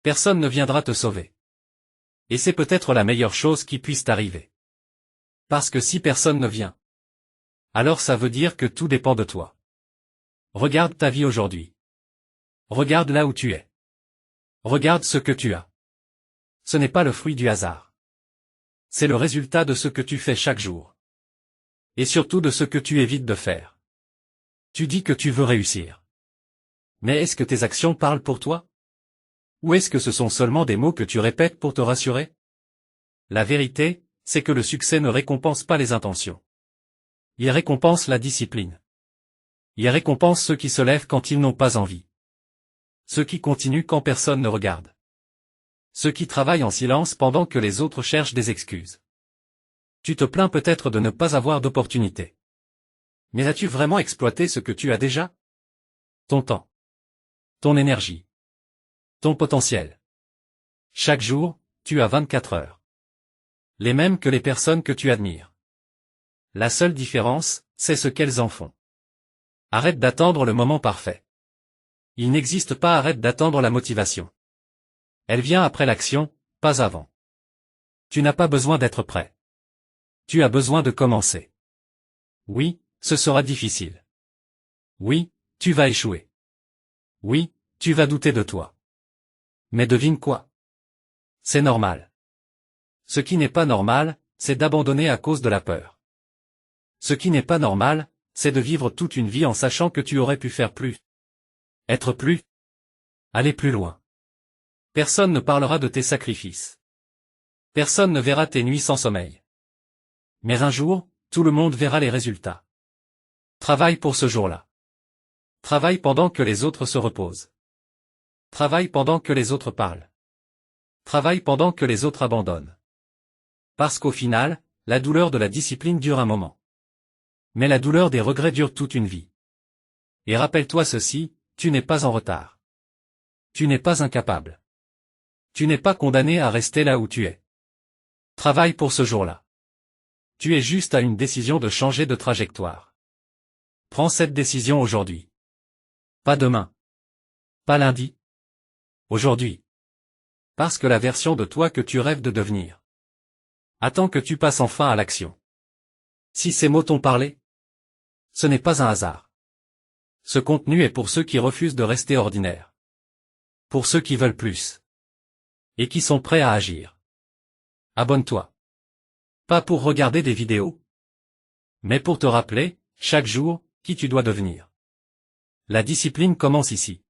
Personne ne viendra te sauver. Et c'est peut-être la meilleure chose qui puisse t'arriver. Parce que si personne ne vient, alors ça veut dire que tout dépend de toi. Regarde ta vie aujourd'hui. Regarde là où tu es. Regarde ce que tu as. Ce n'est pas le fruit du hasard. C'est le résultat de ce que tu fais chaque jour. Et surtout de ce que tu évites de faire. Tu dis que tu veux réussir. Mais est-ce que tes actions parlent pour toi? Ou est-ce que ce sont seulement des mots que tu répètes pour te rassurer? La vérité, c'est que le succès ne récompense pas les intentions. Il récompense la discipline. Il récompense ceux qui se lèvent quand ils n'ont pas envie. Ceux qui continuent quand personne ne regarde. Ceux qui travaillent en silence pendant que les autres cherchent des excuses. Tu te plains peut-être de ne pas avoir d'opportunité. Mais as-tu vraiment exploité ce que tu as déjà? Ton temps. Ton énergie. Ton potentiel. Chaque jour, tu as 24 heures. Les mêmes que les personnes que tu admires. La seule différence, c'est ce qu'elles en font. Arrête d'attendre le moment parfait. Il n'existe pas arrête d'attendre la motivation. Elle vient après l'action, pas avant. Tu n'as pas besoin d'être prêt. Tu as besoin de commencer. Oui, ce sera difficile. Oui, tu vas échouer. Oui, tu vas douter de toi. Mais devine quoi? C'est normal. Ce qui n'est pas normal, c'est d'abandonner à cause de la peur. Ce qui n'est pas normal, c'est de vivre toute une vie en sachant que tu aurais pu faire plus. Être plus. Aller plus loin. Personne ne parlera de tes sacrifices. Personne ne verra tes nuits sans sommeil. Mais un jour, tout le monde verra les résultats. Travaille pour ce jour-là. Travaille pendant que les autres se reposent. Travaille pendant que les autres parlent. Travaille pendant que les autres abandonnent. Parce qu'au final, la douleur de la discipline dure un moment. Mais la douleur des regrets dure toute une vie. Et rappelle-toi ceci, tu n'es pas en retard. Tu n'es pas incapable. Tu n'es pas condamné à rester là où tu es. Travaille pour ce jour-là. Tu es juste à une décision de changer de trajectoire. Prends cette décision aujourd'hui. Pas demain. Pas lundi. Aujourd'hui. Parce que la version de toi que tu rêves de devenir attends que tu passes enfin à l'action. Si ces mots t'ont parlé, ce n'est pas un hasard. Ce contenu est pour ceux qui refusent de rester ordinaires. Pour ceux qui veulent plus. Et qui sont prêts à agir. Abonne-toi. Pas pour regarder des vidéos, mais pour te rappeler, chaque jour, qui tu dois devenir. La discipline commence ici.